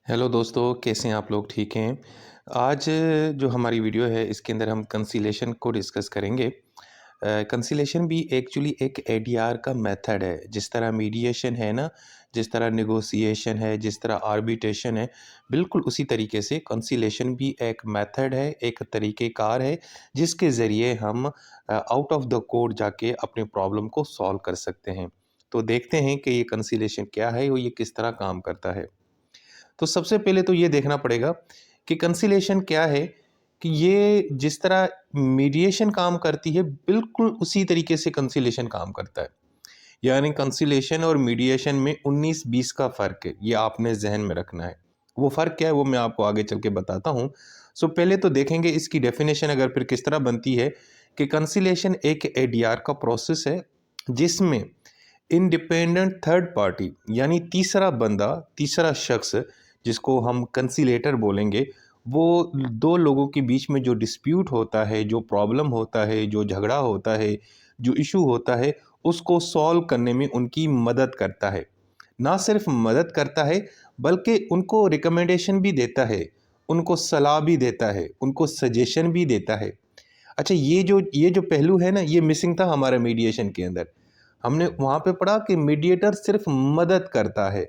Hello दोस्तों, कैसे हैं आप लोग? ठीक हैं? आज जो हमारी वीडियो है इसके अंदर हम कंसीलिएशन को डिस्कस करेंगे। कंसीलिएशन भी एक्चुअली एक एडीआर का मेथड है। जिस तरह मीडिएशन है ना, जिस तरह नेगोशिएशन है, जिस तरह आर्बिट्रेशन है, बिल्कुल उसी तरीके से कंसीलिएशन भी एक मेथड है, एक तरीक़ेकार है जिसके ज़रिए हम आउट ऑफ द कोर्ट जाके अपने प्रॉब्लम को सॉल्व कर सकते हैं। तो देखते हैं कि ये कंसीलिएशन क्या है और ये किस तरह काम करता है। तो सबसे पहले तो ये देखना पड़ेगा कि कंसीलिएशन क्या है, कि ये जिस तरह मीडिएशन काम करती है बिल्कुल उसी तरीके से कंसीलिएशन काम करता है। यानी कंसीलिएशन और मीडिएशन में 19-20 का फ़र्क है, ये आपने ज़हन में रखना है। वो फ़र्क क्या है वो मैं आपको आगे चल के बताता हूँ। पहले तो देखेंगे इसकी डेफ़िनेशन अगर फिर किस तरह बनती है कि कंसीलिएशन एक एडीआर का प्रोसेस है जिसमें इंडिपेंडेंट थर्ड पार्टी यानी तीसरा बंदा, तीसरा शख्स जिसको हम कंसीलेटर बोलेंगे, वो 2 लोगों के बीच में जो डिस्प्यूट होता है, जो प्रॉब्लम होता है, जो झगड़ा होता है, जो इश्यू होता है, उसको सॉल्व करने में उनकी मदद करता है। ना सिर्फ मदद करता है बल्कि उनको रिकमेंडेशन भी देता है, उनको सलाह भी देता है, उनको सजेशन भी देता है। अच्छा, ये जो पहलू है ना, ये मिसिंग था हमारे मीडिएशन के अंदर। हमने वहाँ पे पढ़ा कि मीडिएटर सिर्फ मदद करता है,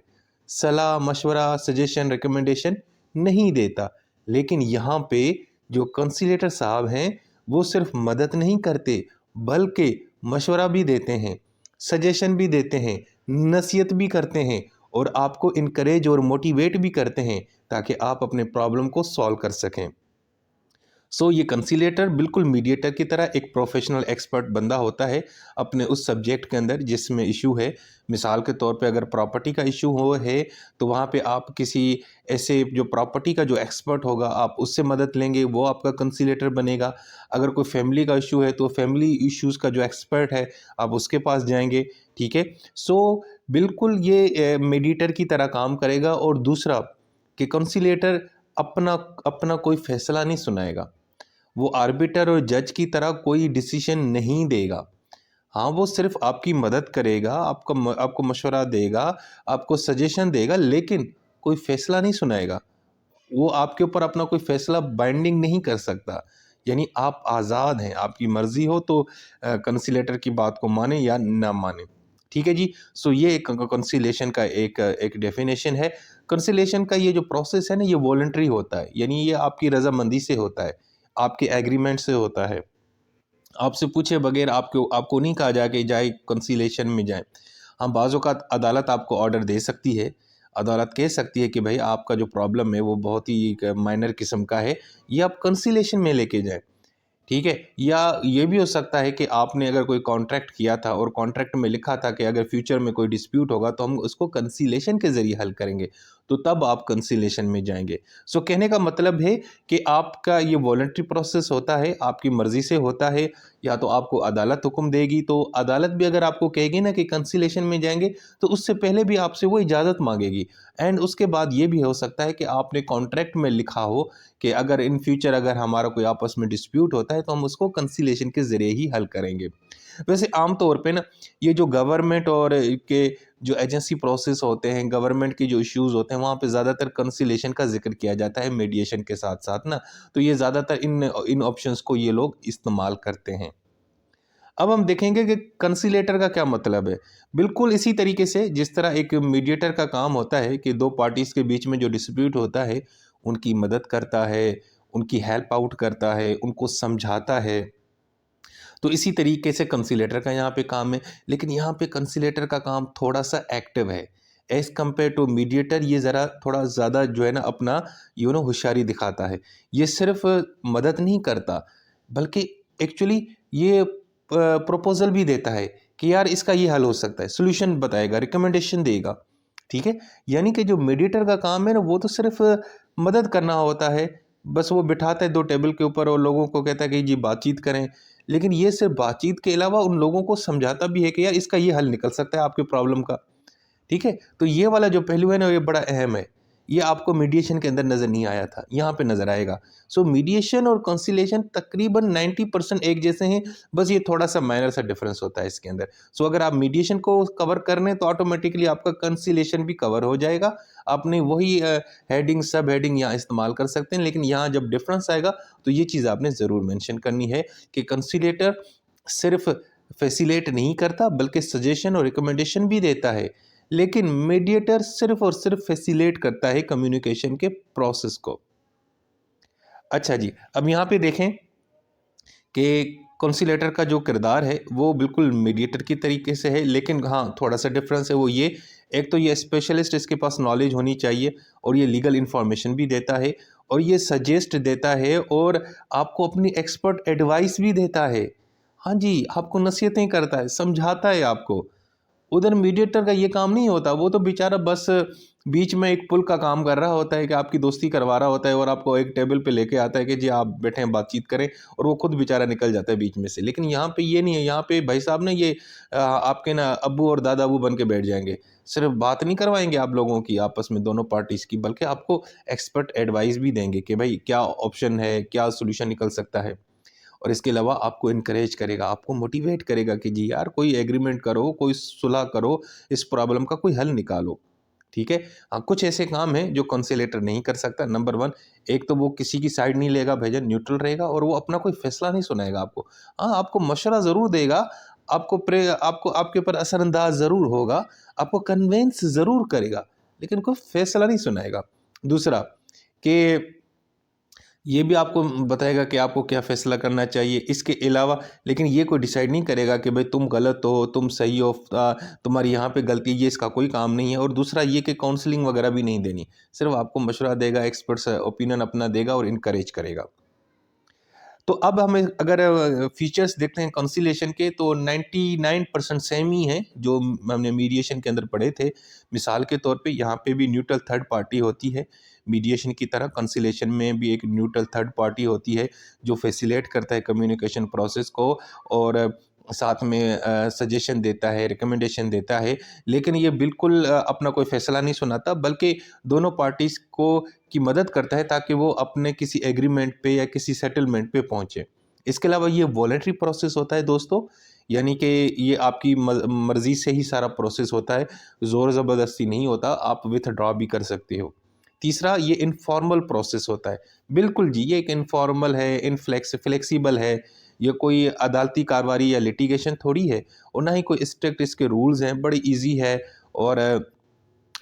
सलाह, मशवरा, सजेशन, रिकमेंडेशन नहीं देता। लेकिन यहाँ पे जो कंसीलेटर साहब हैं, वो सिर्फ मदद नहीं करते, बल्कि मशवरा भी देते हैं, सजेशन भी देते हैं, नसीहत भी करते हैं और आपको इनकरेज और मोटिवेट भी करते हैं ताकि आप अपने प्रॉब्लम को सॉल्व कर सकें। ये कंसीलिएटर बिल्कुल मीडिएटर की तरह एक प्रोफेशनल एक्सपर्ट बंदा होता है अपने उस सब्जेक्ट के अंदर जिसमें इशू है। मिसाल के तौर पे अगर प्रॉपर्टी का इशू हो है तो वहाँ पे आप किसी ऐसे जो प्रॉपर्टी का जो एक्सपर्ट होगा आप उससे मदद लेंगे, वो आपका कंसीलिएटर बनेगा। अगर कोई फैमिली का इशू है तो फैमिली इश्यूज़ का जो एक्सपर्ट है आप उसके पास जाएंगे। ठीक है। बिल्कुल ये मीडिएटर की तरह काम करेगा। और दूसरा कि कंसीलिएटर अपना अपना कोई फैसला नहीं सुनाएगा, वो आर्बिटर और जज की तरह कोई डिसीजन नहीं देगा। हाँ, वो सिर्फ आपकी मदद करेगा, आपको मशवरा देगा, आपको सजेशन देगा, लेकिन कोई फैसला नहीं सुनाएगा। वो आपके ऊपर अपना कोई फैसला बाइंडिंग नहीं कर सकता। यानी आप आज़ाद हैं, आपकी मर्ज़ी हो तो कंसीलेटर की बात को माने या ना माने। ठीक है जी। ये एक कंसीलिएशन का एक डेफिनेशन है। कंसीलिएशन का ये जो प्रोसेस है ना, ये वॉलंटरी होता है, यानी ये आपकी रज़ामंदी से होता है, आपके एग्रीमेंट से होता है। आपसे पूछे बगैर आपको आपको नहीं कहा जाए कि जाए कंसीलिएशन में जाएँ। हाँ, बाज़ औक़ात अदालत आपको ऑर्डर दे सकती है। अदालत कह सकती है कि भई आपका जो प्रॉब्लम है वो बहुत ही एक माइनर किस्म का है, ये आप कंसीलिएशन में लेके जाएँ। ठीक है? या ये भी हो सकता है कि आपने अगर कोई कॉन्ट्रैक्ट किया था और कॉन्ट्रैक्ट में लिखा था कि अगर फ्यूचर में कोई डिस्प्यूट होगा तो हम उसको कंसीलिएशन के ज़रिए हल करेंगे, तो तब आप कंसीलिएशन में जाएँगे। कहने का मतलब है कि आपका ये वॉलंटरी प्रोसेस होता है, आपकी मर्ज़ी से होता है, या तो आपको अदालत हुक्म देगी, तो अदालत भी अगर आपको कहेगी ना कि कंसीलिएशन में जाएँगे, तो उससे पहले भी आपसे वो इजाज़त माँगेगी। एंड उसके बाद ये भी हो सकता है कि आपने कॉन्ट्रैक्ट में लिखा हो कि अगर इन फ्यूचर अगर हमारा कोई आपस में डिस्प्यूट होता है तो हम उसको कंसीलिएशन के ज़रिए ही हल करेंगे। वैसे आम तौर पे ना, ये जो गवर्नमेंट और के जो एजेंसी प्रोसेस होते हैं, गवर्नमेंट के जो इश्यूज़ होते हैं, वहाँ पे ज़्यादातर कंसीलिएशन का ज़िक्र किया जाता है मीडिएशन के साथ-साथ ना। तो ये ज़्यादातर इन इन ऑप्शंस को ये लोग इस्तेमाल करते हैं। अब हम देखेंगे कि कंसीलेटर का क्या मतलब है। बिल्कुल इसी तरीके से जिस तरह एक मीडिएटर का काम होता है कि 2 पार्टीज़ के बीच में जो डिस्प्यूट होता है, उनकी मदद करता है, उनकी हेल्प आउट करता है, उनको समझाता है। तो इसी तरीके से कंसीलेटर का यहाँ पे काम है। लेकिन यहाँ पे कंसीलेटर का काम थोड़ा-सा एक्टिव है। एज़ कम्पेयर टू मीडिएटर, ये ज़रा थोड़ा ज़्यादा जो है ना अपना होशियारी दिखाता है। ये सिर्फ़ मदद नहीं करता, बल्कि एक्चुअली ये प्रपोज़ल भी देता है कि यार इसका ये हल हो सकता है, सॉल्यूशन बताएगा, रिकमेंडेशन देगा। ठीक है? यानी कि जो मीडिएटर का काम है ना, वो तो सिर्फ़ मदद करना होता है। बस वो बिठाता है 2 टेबल के ऊपर और लोगों को कहता है कि जी बातचीत करें। लेकिन ये सिर्फ़ बातचीत के अलावा उन लोगों को समझाता भी है कि यार इसका ये हल निकल सकता है आपकी प्रॉब्लम का। ठीक है? तो ये वाला जो पहलू है ना, ये बड़ा अहम है। ये आपको मीडिएशन के अंदर नज़र नहीं आया था, यहाँ पे नज़र आएगा। सो मीडिएशन और कंसिलिएशन तकरीबन 90% एक जैसे हैं, बस ये थोड़ा-सा माइनर सा डिफरेंस होता है इसके अंदर। सो अगर आप मीडिएशन को कवर कर लें तो ऑटोमेटिकली आपका कंसिलिएशन भी कवर हो जाएगा। आपने वही हेडिंग, सब हेडिंग यहाँ इस्तेमाल कर सकते हैं, लेकिन यहाँ जब डिफरेंस आएगा तो ये चीज़ आपने ज़रूर मेंशन करनी है कि कंसिलिएटर सिर्फ फैसिलिटेट नहीं करता बल्कि सजेशन और रिकमेंडेशन भी देता है, लेकिन मीडिएटर सिर्फ और सिर्फ फैसिलिटेट करता है कम्युनिकेशन के प्रोसेस को। अच्छा जी, अब यहाँ पे देखें कि कंसिलेटर का जो किरदार है वो बिल्कुल मीडिएटर की तरीके से है, लेकिन हाँ थोड़ा सा डिफरेंस है वो ये, एक तो ये स्पेशलिस्ट, इसके पास नॉलेज होनी चाहिए और ये लीगल इन्फॉर्मेशन भी देता है और ये सजेस्ट देता है और आपको अपनी एक्सपर्ट एडवाइस भी देता है। हाँ जी, आपको नसीहतें करता है, समझाता है आपको। उधर मीडिएटर का ये काम नहीं होता, वो तो बेचारा बस बीच में एक पुल का काम कर रहा होता है कि आपकी दोस्ती करवा रहा होता है और आपको एक टेबल पे लेके आता है कि जी आप बैठें बातचीत करें, और वो खुद बेचारा निकल जाता है बीच में से। लेकिन यहाँ पे ये नहीं है, यहाँ पे भाई साहब ने ये आपके ना अब्बू और दादा अबू बन के बैठ जाएंगे। सिर्फ बात नहीं करवाएंगे आप लोगों की आपस में दोनों पार्टीज की, बल्कि आपको एक्सपर्ट एडवाइस भी देंगे कि भाई क्या ऑप्शन है, क्या सोल्यूशन निकल सकता है। और इसके अलावा आपको इनकरेज करेगा, आपको मोटिवेट करेगा कि जी यार कोई एग्रीमेंट करो, कोई सुलह करो, इस प्रॉब्लम का कोई हल निकालो। ठीक है। हाँ, कुछ ऐसे काम हैं जो कंसिलेटर नहीं कर सकता। नंबर 1, एक तो वो किसी की साइड नहीं लेगा भाईजान, न्यूट्रल रहेगा और वो अपना कोई फैसला नहीं सुनाएगा आपको। हाँ, आपको मशवरा ज़रूर देगा, आपको आपके ऊपर असरअंदाज ज़रूर होगा, आपको कन्विंस ज़रूर करेगा, लेकिन कोई फैसला नहीं सुनाएगा। दूसरा कि ये भी आपको बताएगा कि आपको क्या फ़ैसला करना चाहिए, इसके अलावा लेकिन ये कोई डिसाइड नहीं करेगा कि भाई तुम गलत हो, तुम सही हो, तुम्हारी यहाँ पे गलती है, ये इसका कोई काम नहीं है। और दूसरा ये कि काउंसलिंग वगैरह भी नहीं देनी, सिर्फ आपको मशवरा देगा, एक्सपर्ट्स ओपिनियन अपना देगा और इनकरेज करेगा। तो अब हमें अगर फीचर्स देखते हैं कंसिलिएशन के, तो 99% सेम ही हैं जो हमने मीडिएशन के अंदर पढ़े थे। मिसाल के तौर पे यहाँ पे भी न्यूट्रल थर्ड पार्टी होती है, मीडिएशन की तरह कंसिलिएशन में भी एक न्यूट्रल थर्ड पार्टी होती है जो फैसिलिटेट करता है कम्युनिकेशन प्रोसेस को और साथ में सजेशन देता है, रिकमेंडेशन देता है। लेकिन ये बिल्कुल अपना कोई फैसला नहीं सुनाता, बल्कि दोनों पार्टीज़ को की मदद करता है ताकि वो अपने किसी एग्रीमेंट पे या किसी सेटलमेंट पे पहुँचे। इसके अलावा ये वॉलंटरी प्रोसेस होता है दोस्तों, यानी कि ये आपकी मर्ज़ी से ही सारा प्रोसेस होता है, ज़ोर ज़बरदस्ती नहीं होता, आप विथड्रॉ भी कर सकते हो। तीसरा, ये इनफॉर्मल प्रोसेस होता है। बिल्कुल जी, ये एक इनफॉर्मल है, फ्लेक्सिबल है, ये कोई अदालती कार्रवाई या लिटिगेशन थोड़ी है और ना ही कोई स्ट्रिक्ट इसके रूल्स हैं, बड़ी ईज़ी है और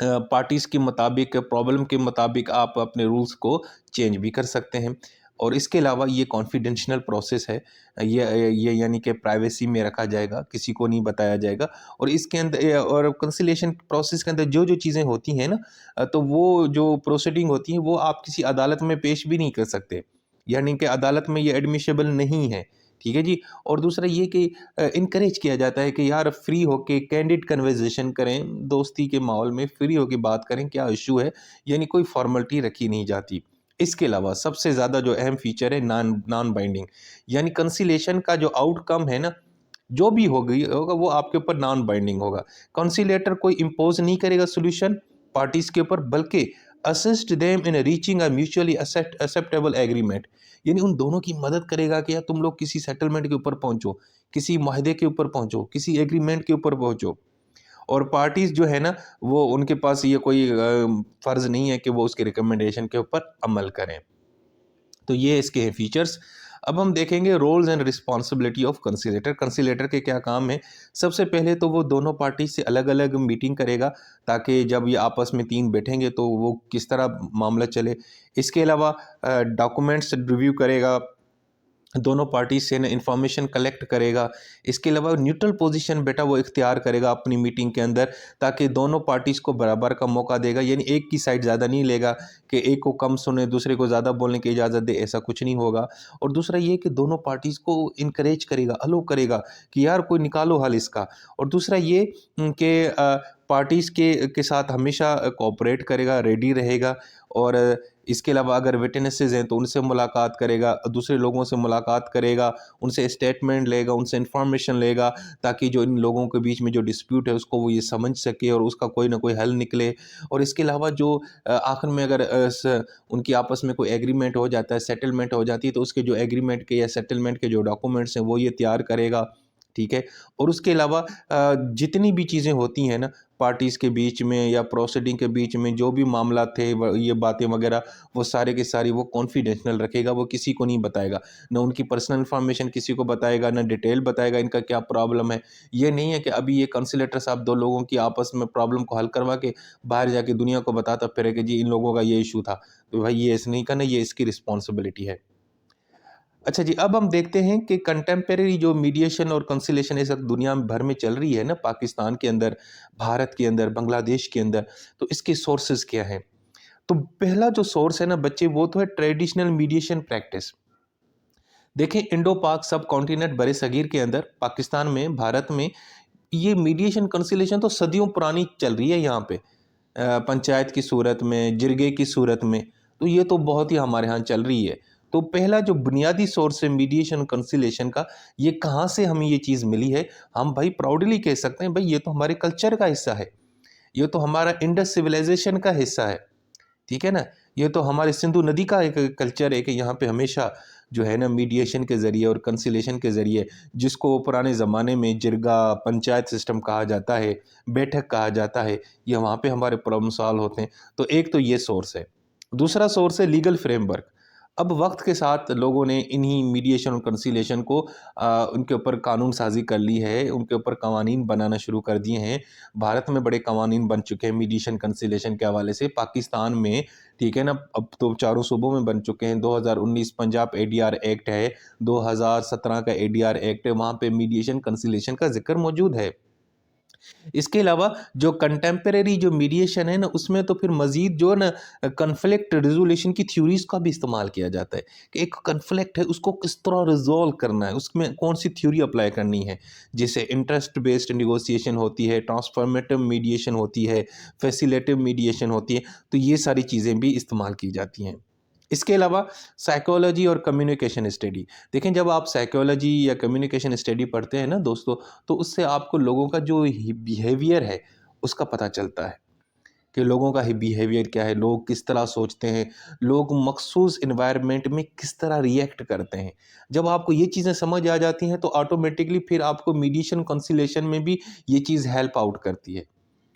पार्टीज़ के मुताबिक, प्रॉब्लम के मुताबिक आप अपने रूल्स को चेंज भी कर सकते हैं। और इसके अलावा ये कॉन्फिडेंशियल प्रोसेस है, ये यानी कि प्राइवेसी में रखा जाएगा, किसी को नहीं बताया जाएगा। और इसके अंदर और कंसिलिएशन प्रोसेस के अंदर जो चीज़ें होती हैं ना, तो वो जो प्रोसीडिंग होती है वो आप किसी अदालत में पेश भी नहीं कर सकते, यानी कि अदालत में ये एडमिशेबल नहीं है। ठीक है जी। और दूसरा ये कि इनकरेज किया जाता है कि यार फ्री होके कैंडिड कन्वर्सेशन करें, दोस्ती के माहौल में फ्री होके बात करें, क्या इशू है, यानी कोई फॉर्मेलिटी रखी नहीं जाती। इसके अलावा सबसे ज़्यादा जो अहम फीचर है नॉन नॉन बाइंडिंग, यानी कंसिलेशन का जो आउटकम है ना, जो भी होगा वो आपके ऊपर नॉन बाइंडिंग होगा। कंसिलेटर कोई इम्पोज नहीं करेगा सोल्यूशन पार्टीज के ऊपर, बल्कि assist them in reaching a mutually acceptable agreement, यानी उन दोनों की मदद करेगा कि यार तुम लोग किसी सेटलमेंट के ऊपर पहुंचो, किसी माहदे के ऊपर पहुंचो, किसी एग्रीमेंट के ऊपर पहुंचो। और पार्टीज जो है ना, वो उनके पास ये कोई फ़र्ज़ नहीं है कि वो उसके रिकमेंडेशन के ऊपर अमल करें। तो ये इसके हैं फीचर्स। अब हम देखेंगे रोल्स एंड रिस्पॉन्सिबिलिटी ऑफ कंसिलेटर। कंसिलेटर के क्या काम है? सबसे पहले तो वो दोनों पार्टी से अलग अलग मीटिंग करेगा ताकि जब ये आपस में तीन बैठेंगे तो वो किस तरह मामला चले। इसके अलावा डॉक्यूमेंट्स रिव्यू करेगा, दोनों पार्टी से ना इंफॉर्मेशन कलेक्ट करेगा। इसके अलावा न्यूट्रल पोजीशन बेटा वो इख्तियार करेगा अपनी मीटिंग के अंदर, ताकि दोनों पार्टीज़ को बराबर का मौका देगा, यानी एक की साइड ज़्यादा नहीं लेगा कि एक को कम सुने दूसरे को ज़्यादा बोलने की इजाज़त दे, ऐसा कुछ नहीं होगा। और दूसरा ये कि दोनों पार्टीज़ को इनकरेज करेगा, अलो करेगा कि यार कोई निकालो हल इसका। और दूसरा ये कि पार्टीज़ के साथ हमेशा कोऑपरेट करेगा, रेडी रहेगा। और इसके अलावा अगर विटनेसेस हैं तो उनसे मुलाकात करेगा, दूसरे लोगों से मुलाकात करेगा, उनसे स्टेटमेंट लेगा, उनसे इन्फॉर्मेशन लेगा, ताकि जो इन लोगों के बीच में जो डिस्प्यूट है उसको वो ये समझ सके और उसका कोई ना कोई हल निकले। और इसके अलावा जो आखिर में अगर उनकी आपस में कोई एग्रीमेंट हो जाता है, सेटलमेंट हो जाती है, तो उसके जो एग्रीमेंट के या सेटलमेंट के जो डॉक्यूमेंट्स हैं वो ये तैयार करेगा, ठीक है। और उसके अलावा जितनी भी चीज़ें होती हैं ना पार्टीज़ के बीच में या प्रोसीडिंग के बीच में, जो भी मामला थे ये बातें वगैरह, वो सारे के सारी वो कॉन्फिडेंशियल रखेगा, वो किसी को नहीं बताएगा। ना उनकी पर्सनल इन्फॉर्मेशन किसी को बताएगा, ना डिटेल बताएगा इनका क्या प्रॉब्लम है। ये नहीं है कि अभी ये कंसिलेटर साहब दो लोगों की आपस में प्रॉब्लम को हल करवा के बाहर जाके दुनिया को बताता फिरे कि जी इन लोगों का ये इशू था। तो भाई ये ऐसे नहीं करना, ये इसकी रिस्पॉन्सिबिलिटी है। अच्छा जी, अब हम देखते हैं कि कंटेम्परेरी जो मीडिएशन और कंसिलेशन इस वक्त दुनिया भर में चल रही है ना, पाकिस्तान के अंदर, भारत के अंदर, बांग्लादेश के अंदर, तो इसके सोर्सेज क्या हैं? तो पहला जो सोर्स है ना बच्चे, वो तो है ट्रेडिशनल मीडिएशन प्रैक्टिस। देखें, इंडो पाक सब कॉन्टिनेंट बड़े सगीर के अंदर, पाकिस्तान में, भारत में, ये मीडिएशन कंसिलेशन तो सदियों पुरानी चल रही है यहाँ पे। पंचायत की सूरत में, जिरगे की सूरत में, तो ये तो बहुत ही हमारे यहाँ चल रही है। तो पहला जो बुनियादी सोर्स है मीडिएशन कंसिलेशन का, ये कहाँ से हमें ये चीज़ मिली है? हम भाई प्राउडली कह सकते हैं भाई ये तो हमारे कल्चर का हिस्सा है, ये तो हमारा इंडस सिविलाइजेशन का हिस्सा है, ठीक है ना। ये तो हमारे सिंधु नदी का एक कल्चर है कि यहाँ पे हमेशा जो है ना मीडिएशन के ज़रिए और कंसिलेशन के ज़रिए, जिसको पुराने ज़माने में जिरगा पंचायत सिस्टम कहा जाता है, बैठक कहा जाता है, ये वहाँ पे हमारे प्रॉब्लम सॉल्व होते हैं। तो एक तो ये सोर्स है। दूसरा सोर्स है लीगल फ्रेमवर्क। अब वक्त के साथ लोगों ने इन्हीं मीडिएशन और कंसिलेशन को उनके ऊपर कानून साजी कर ली है, उनके ऊपर कवानीन बनाना शुरू कर दिए हैं। भारत में बड़े कवानीन बन चुके हैं मीडिएशन कंसिलेशन के हवाले से। पाकिस्तान में, ठीक है ना, अब तो चारों सूबों में बन चुके हैं। 2019 पंजाब एडीआर एक्ट है, 2017 का एडीआर एक्ट है, वहाँ पे मीडिएशन कंसिलेशन का जिक्र मौजूद है। इसके अलावा जो कंटेम्परेरी जो मीडिएशन है ना, उसमें तो फिर मज़ीद जो है ना कन्फ्लिक्ट रिज़ोल्यूशन की थ्योरीज़ का भी इस्तेमाल किया जाता है कि एक कन्फ्लिक्ट है उसको किस तरह रिज़ॉल्व करना है, उसमें कौन सी थ्योरी अप्लाई करनी है। जैसे इंटरेस्ट बेस्ड नेगोशिएशन होती है, ट्रांसफॉर्मेटिव मीडिएशन होती है, फैसिलेटिव मीडिएशन होती है, तो ये सारी चीज़ें भी इस्तेमाल की जाती हैं। इसके अलावा साइकोलॉजी और कम्युनिकेशन स्टडी। देखें, जब आप साइकोलॉजी या कम्युनिकेशन स्टडी पढ़ते हैं ना दोस्तों, तो उससे आपको लोगों का जो बिहेवियर है उसका पता चलता है कि लोगों का ही बिहेवियर क्या है, लोग किस तरह सोचते हैं, लोग मखसूस इन्वायरमेंट में किस तरह रिएक्ट करते हैं। जब आपको ये चीज़ें समझ आ जाती हैं तो ऑटोमेटिकली फिर आपको मीडिएशन कंसिलेशन में भी ये चीज़ हेल्प आउट करती है।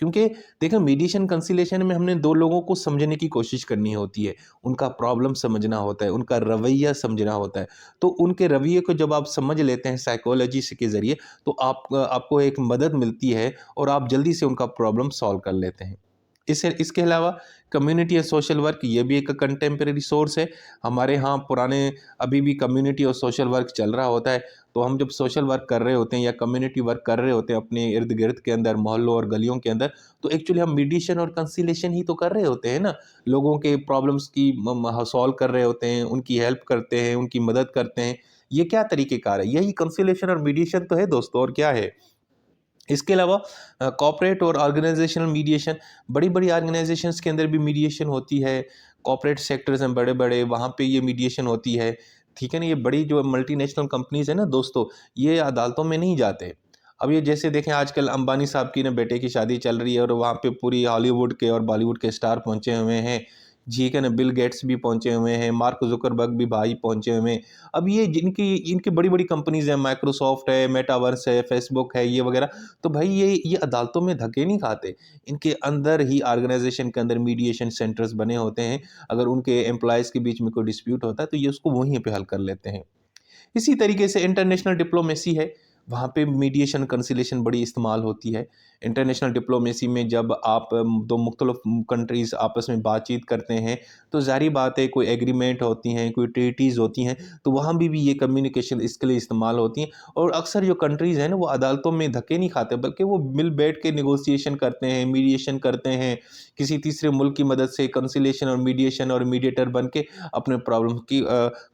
क्योंकि देखो, मीडिएशन कंसिलेशन में हमने दो लोगों को समझने की कोशिश करनी होती है, उनका प्रॉब्लम समझना होता है, उनका रवैया समझना होता है। तो उनके रवैये को जब आप समझ लेते हैं साइकोलॉजी के ज़रिए, तो आपको एक मदद मिलती है और आप जल्दी से उनका प्रॉब्लम सॉल्व कर लेते हैं। इसके अलावा कम्युनिटी और सोशल वर्क, ये भी एक कंटेम्परेरी सोर्स है। हमारे यहाँ पुराने अभी भी कम्युनिटी और सोशल वर्क चल रहा होता है। तो हम जब सोशल वर्क कर रहे होते हैं या कम्युनिटी वर्क कर रहे होते हैं अपने इर्द गिर्द के अंदर, मोहल्लों और गलियों के अंदर, तो एक्चुअली हम मीडिएशन और कंसिलेशन ही तो कर रहे होते हैं ना। लोगों के प्रॉब्लम्स की सॉल्व कर रहे होते हैं, उनकी हेल्प करते हैं, उनकी मदद करते हैं। ये क्या तरीक़ेकार है? यही कंसिलेशन और मीडिएशन तो है दोस्तों, और क्या है। इसके अलावा कॉर्पोरेट और ऑर्गेनाइजेशनल मीडिएशन, बड़ी-बड़ी ऑर्गेनाइजेशंस के अंदर भी मीडिएशन होती है। कॉर्पोरेट सेक्टर्स हैं बड़े-बड़े, वहाँ पे ये मीडिएशन होती है, ठीक है ना। ये बड़ी जो मल्टीनेशनल कंपनीज़ हैं ना दोस्तों, ये अदालतों में नहीं जाते। अब ये जैसे देखें, आजकल अंबानी साहब की ना बेटे की शादी चल रही है और वहाँ पे पूरी हॉलीवुड के और बॉलीवुड के स्टार पहुँचे हुए हैं, ठीक है ना। बिल गेट्स भी पहुँचे हुए हैं, मार्क ज़ुकरबर्ग भी भाई पहुँचे हुए हैं। अब ये जिनकी इनकी बड़ी-बड़ी कंपनीज़ हैं, माइक्रोसॉफ्ट है, मेटावर्स है, फेसबुक है, ये वगैरह, तो भाई ये अदालतों में धक्के नहीं खाते। इनके अंदर ही ऑर्गेनाइज़ेशन के अंदर मीडिएशन सेंटर्स बने होते हैं। अगर उनके एम्प्लॉइज़ के बीच में कोई डिस्प्यूट होता है तो ये उसको वहीं पे हल कर लेते हैं। इसी तरीके से इंटरनेशनल डिप्लोमेसी है, वहाँ पे मीडिएशन कंसिलेशन बड़ी इस्तेमाल होती है। इंटरनेशनल डिप्लोमेसी में जब आप दो मुख्तलिफ कंट्रीज़ आपस में बातचीत करते हैं, तो ज़ाहिर बात है कोई एग्रीमेंट होती हैं, कोई ट्रीटीज़ होती हैं, तो वहाँ भी ये कम्युनिकेशन इसके लिए इस्तेमाल होती हैं। और अक्सर जो कंट्रीज़ हैं ना, वो अदालतों में धक्के नहीं खाते, बल्कि वो मिल बैठ के नेगोशिएशन करते हैं, मीडिएशन करते हैं, किसी तीसरे मुल्क की मदद से कंसिलेशन और मीडिएशन और मीडिएटर बन के अपने प्रॉब्लम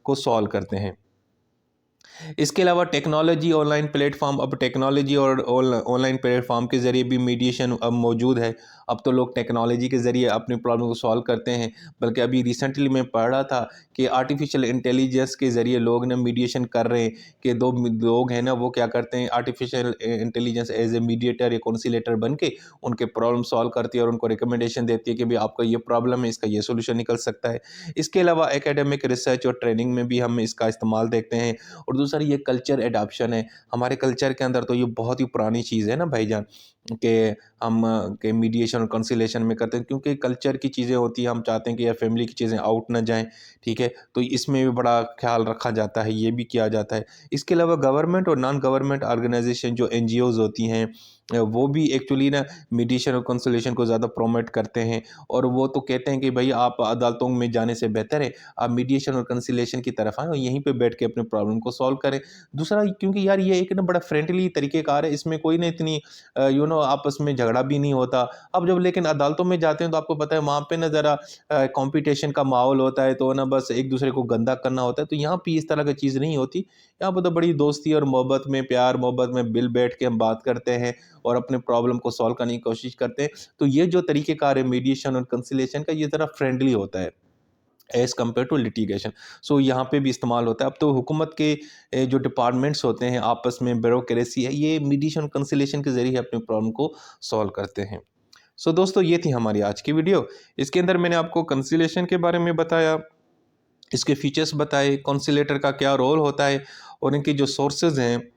को सॉल्व करते हैं। इसके अलावा टेक्नोलॉजी ऑनलाइन प्लेटफॉर्म, अब टेक्नोलॉजी और ऑनलाइन प्लेटफॉर्म के ज़रिए भी मीडिएशन अब मौजूद है। अब तो लोग टेक्नोलॉजी के ज़रिए अपनी प्रॉब्लम को सॉल्व करते हैं। बल्कि अभी रिसेंटली मैं पढ़ रहा था कि आर्टिफिशियल इंटेलिजेंस के ज़रिए लोग ना मीडिएशन कर रहे हैं, कि दो लोग हैं ना वो क्या करते हैं, artificial intelligence as a mediator या कॉन्सिलेटर बन के उनके प्रॉब्लम सॉल्व करती है और उनको रिकमेंडेशन देती है कि भाई आपका ये प्रॉब्लम है, इसका ये सोल्यूशन निकल सकता है। इसके अलावा एकेडमिक रिसर्च और ट्रेनिंग में भी हम इसका इस्तेमाल देखते हैं। और दूसरा ये कल्चर एडाप्शन है। हमारे कल्चर के अंदर तो ये बहुत ही पुरानी चीज़ है ना भाईजान, कि हम के मीडिएशन और कंसिलेशन में करते हैं, क्योंकि कल्चर की चीज़ें होती हैं, हम चाहते हैं कि यार फैमिली की चीज़ें आउट ना जाएँ, ठीक है? तो इसमें भी बड़ा ख़्याल रखा जाता है, ये भी किया जाता है। इसके अलावा गवर्नमेंट और नॉन गवर्नमेंट ऑर्गेनाइजेशन जो एनजीओज़ होती हैं, वो भी एक्चुअली ना मीडिएशन और कंसोलिडेशन को ज़्यादा प्रोमोट करते हैं। और वो तो कहते हैं कि भाई आप अदालतों में जाने से बेहतर है आप मीडिएशन और कंसिलेशन की तरफ आएँ और यहीं पे बैठ के अपने प्रॉब्लम को सॉल्व करें। दूसरा, क्योंकि यार ये एक ना बड़ा फ्रेंडली तरीक़ेकार है, इसमें कोई ना इतनी आपस में झगड़ा भी नहीं होता। अब जब लेकिन अदालतों में जाते हैं तो आपको पता है वहाँ पे ना ज़रा कॉम्पिटिशन का माहौल होता है, तो ना बस एक दूसरे को गंदा करना होता है। तो यहाँ पे इस तरह की चीज़ नहीं होती। यहाँ पे तो बड़ी दोस्ती और मोहब्बत में, प्यार मोहब्बत में मिल बैठ के हम बात करते हैं और अपने प्रॉब्लम को सॉल्व करने की कोशिश करते हैं। तो ये जो तरीक़ेकार है मीडिएशन और कंसिलिएशन का, ये ज़रा फ्रेंडली होता है एज़ कम्पेयर टू लिटिगेशन। सो यहाँ पे भी इस्तेमाल होता है। अब तो हुकूमत के जो डिपार्टमेंट्स होते हैं, आपस में ब्यूरोक्रेसी है, ये मीडिएशन और कंसिलिएशन के ज़रिए अपने प्रॉब्लम को सॉल्व करते हैं। सो दोस्तों, ये थी हमारी आज की वीडियो। इसके अंदर मैंने आपको कंसिलिएशन के बारे में बताया, इसके फीचर्स बताए, कंसिलेटर का क्या रोल होता है और इनके जो सोर्सेज़ हैं,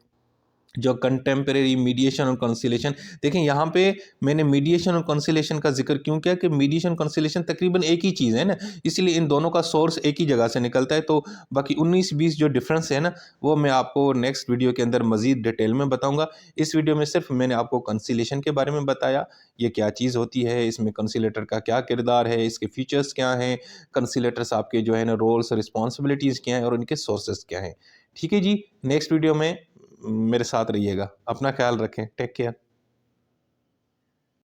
जो कंटेम्परेरी मीडिएशन और कंसिलेशन। देखें यहाँ पे मैंने मीडिएशन और कंसिलेशन का जिक्र क्यों किया कि मीडिएशन कंसिलेशन तकरीबन एक ही चीज़ है ना, इसलिए इन दोनों का सोर्स एक ही जगह से निकलता है। तो बाकी 19-20 जो डिफरेंस है ना, वो मैं आपको नेक्स्ट वीडियो के अंदर मज़ीद डिटेल में बताऊंगा। इस वीडियो में सिर्फ मैंने आपको कंसिलेशन के बारे में बताया, ये क्या चीज़ होती है, इसमें कंसिलेटर का क्या किरदार है, इसके फीचर्स क्या हैं, कंसिलेटर्स आपके जो है ना रोल्स रिस्पॉन्सिबिलिटीज़ क्या हैं और इनके सोर्सेज क्या हैं। ठीक है जी, नेक्स्ट वीडियो में मेरे साथ रहिएगा। अपना ख्याल रखें। Take care.